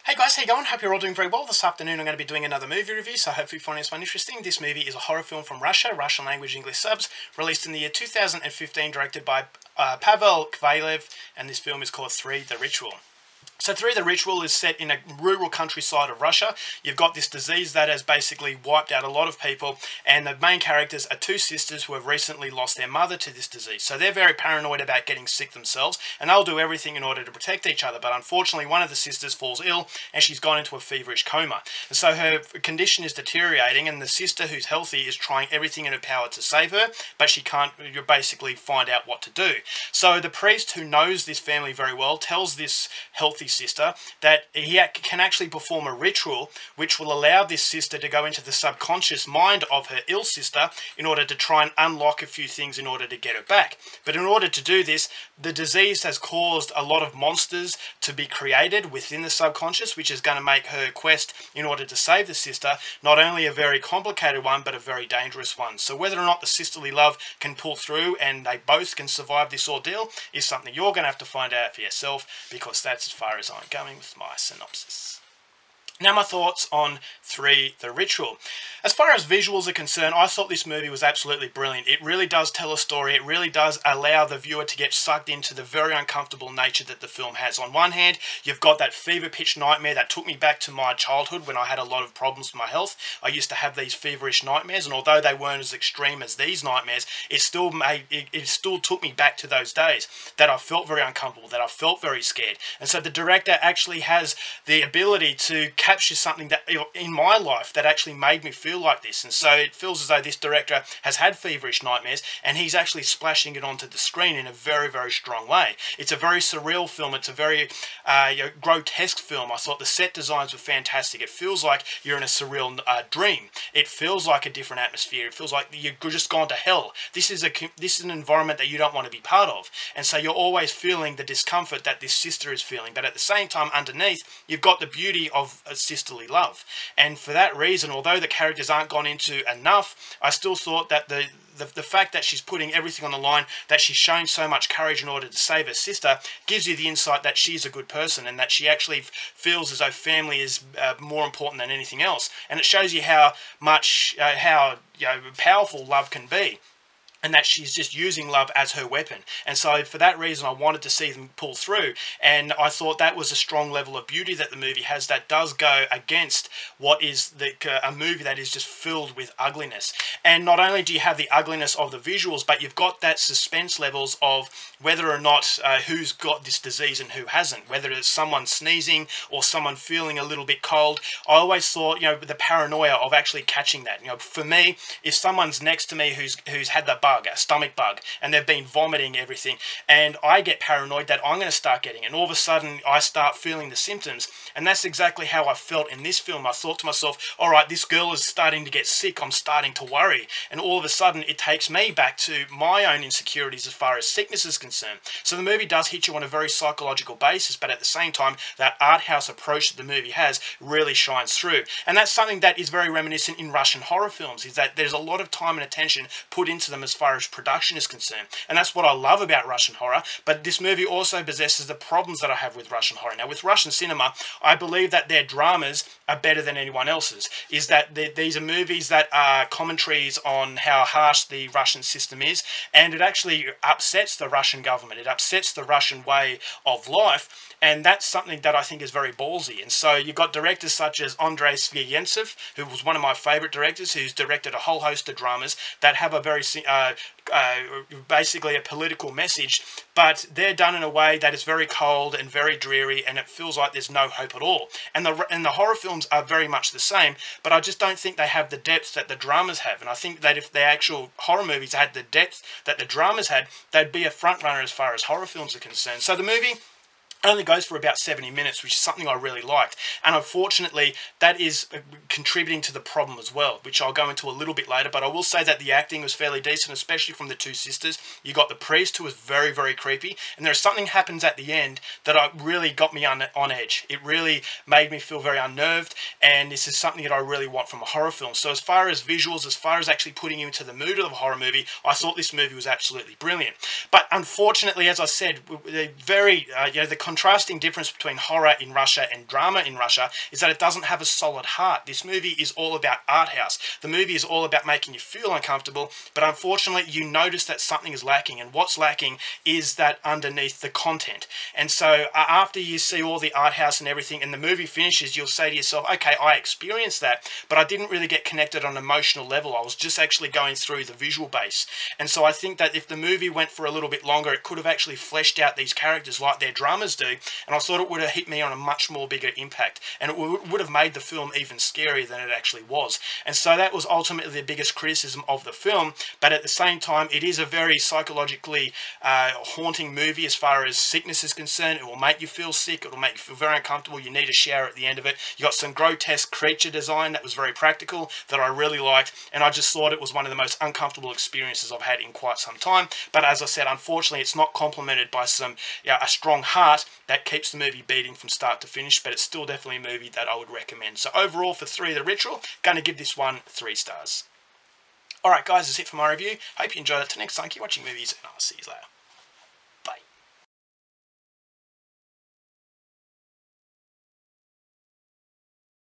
Hey guys, how you going? Hope you're all doing very well. This afternoon I'm going to be doing another movie review, so hopefully you find this one interesting. This movie is a horror film from Russia, Russian language, English subs, released in the year 2015, directed by Pavel Kvalev, and this film is called 3: The Ritual. So 3: The Ritual is set in a rural countryside of Russia. You've got this disease that has basically wiped out a lot of people, and the main characters are two sisters who have recently lost their mother to this disease. So they're very paranoid about getting sick themselves, and they'll do everything in order to protect each other. But unfortunately, one of the sisters falls ill, and she's gone into a feverish coma. And so her condition is deteriorating, and the sister who's healthy is trying everything in her power to save her, but she can't basically find out what to do. So the priest, who knows this family very well, tells this healthy sister that he can actually perform a ritual which will allow this sister to go into the subconscious mind of her ill sister in order to try and unlock a few things in order to get her back. But in order to do this, the disease has caused a lot of monsters to be created within the subconscious, which is going to make her quest in order to save the sister not only a very complicated one, but a very dangerous one. So whether or not the sisterly love can pull through and they both can survive this ordeal is something you're going to have to find out for yourself, because that's as far as I'm going with my synopsis. Now my thoughts on 3: The Ritual. As far as visuals are concerned, I thought this movie was absolutely brilliant. It really does tell a story. It really does allow the viewer to get sucked into the very uncomfortable nature that the film has. On one hand, you've got that fever-pitch nightmare that took me back to my childhood when I had a lot of problems with my health. I used to have these feverish nightmares, and although they weren't as extreme as these nightmares, it still took me back to those days that I felt very uncomfortable, that I felt very scared. And so the director actually has the ability to capture something that in my life that actually made me feel like this. And so it feels as though this director has had feverish nightmares, and he's actually splashing it onto the screen in a very, very strong way. It's a very surreal film. It's a very grotesque film. I thought the set designs were fantastic. It feels like you're in a surreal dream. It feels like a different atmosphere. It feels like you've just gone to hell. This is an environment that you don't want to be part of. And so you're always feeling the discomfort that this sister is feeling. But at the same time, underneath, you've got the beauty of sisterly love. And for that reason, although the characters aren't gone into enough, I still thought that the fact that she's putting everything on the line, that she's showing so much courage in order to save her sister, gives you the insight that she's a good person, and that she actually feels as though family is more important than anything else. And it shows you how powerful love can be, and that she's just using love as her weapon. And so for that reason, I wanted to see them pull through, and I thought that was a strong level of beauty that the movie has that does go against what is a movie that is just filled with ugliness. And not only do you have the ugliness of the visuals, but you've got that suspense levels of whether or not who's got this disease and who hasn't, whether it's someone sneezing or someone feeling a little bit cold. I always thought, the paranoia of actually catching that. For me, if someone's next to me who's had the bug, a stomach bug, and they've been vomiting everything, and I get paranoid that I'm going to start getting it, and all of a sudden I start feeling the symptoms. And that's exactly how I felt in this film. I thought to myself, all right, this girl is starting to get sick, I'm starting to worry. And all of a sudden it takes me back to my own insecurities as far as sickness is concerned. So the movie does hit you on a very psychological basis, but at the same time, that art house approach that the movie has really shines through. And that's something that is very reminiscent in Russian horror films, is that there's a lot of time and attention put into them as far as production is concerned. And that's what I love about Russian horror. But this movie also possesses the problems that I have with Russian horror. Now, with Russian cinema, I believe that their dramas are better than anyone else's. Is that these are movies that are commentaries on how harsh the Russian system is, and it actually upsets the Russian government. It upsets the Russian way of life. And that's something that I think is very ballsy. And so you've got directors such as Andrei Svyentsev, who was one of my favourite directors, who's directed a whole host of dramas that have a very basically a political message, but they're done in a way that is very cold and very dreary, and it feels like there's no hope at all. And the horror films are very much the same, but I just don't think they have the depth that the dramas have. And I think that if the actual horror movies had the depth that the dramas had, they'd be a front runner as far as horror films are concerned. So the movie only goes for about 70 minutes, which is something I really liked. And unfortunately, that is contributing to the problem as well, which I'll go into a little bit later. But I will say that the acting was fairly decent, especially from the two sisters. You got the priest, who was very, very creepy. And there's something happens at the end that really got me on edge. It really made me feel very unnerved. And this is something that I really want from a horror film. So as far as visuals, as far as actually putting you into the mood of a horror movie, I thought this movie was absolutely brilliant. But unfortunately, as I said, the contrasting difference between horror in Russia and drama in Russia is that it doesn't have a solid heart. This movie is all about art house. The movie is all about making you feel uncomfortable, but unfortunately you notice that something is lacking, and what's lacking is that underneath the content. And so after you see all the art house and everything and the movie finishes, you'll say to yourself, okay, I experienced that, but I didn't really get connected on an emotional level. I was just actually going through the visual base. And so I think that if the movie went for a little bit longer, it could have actually fleshed out these characters like their dramas do, and I thought it would have hit me on a much more bigger impact, and it would have made the film even scarier than it actually was. And so that was ultimately the biggest criticism of the film, but at the same time it is a very psychologically haunting movie as far as sickness is concerned. It will make you feel sick, it will make you feel very uncomfortable, you need a shower at the end of it. You got some grotesque creature design that was very practical that I really liked, and I just thought it was one of the most uncomfortable experiences I've had in quite some time. But as I said, unfortunately it's not complemented by a strong heart that keeps the movie beating from start to finish, but it's still definitely a movie that I would recommend. So overall, for 3 The Ritual, going to give this one 3 stars. Alright guys, that's it for my review. Hope you enjoyed it. Till next time, keep watching movies, and I'll see you later.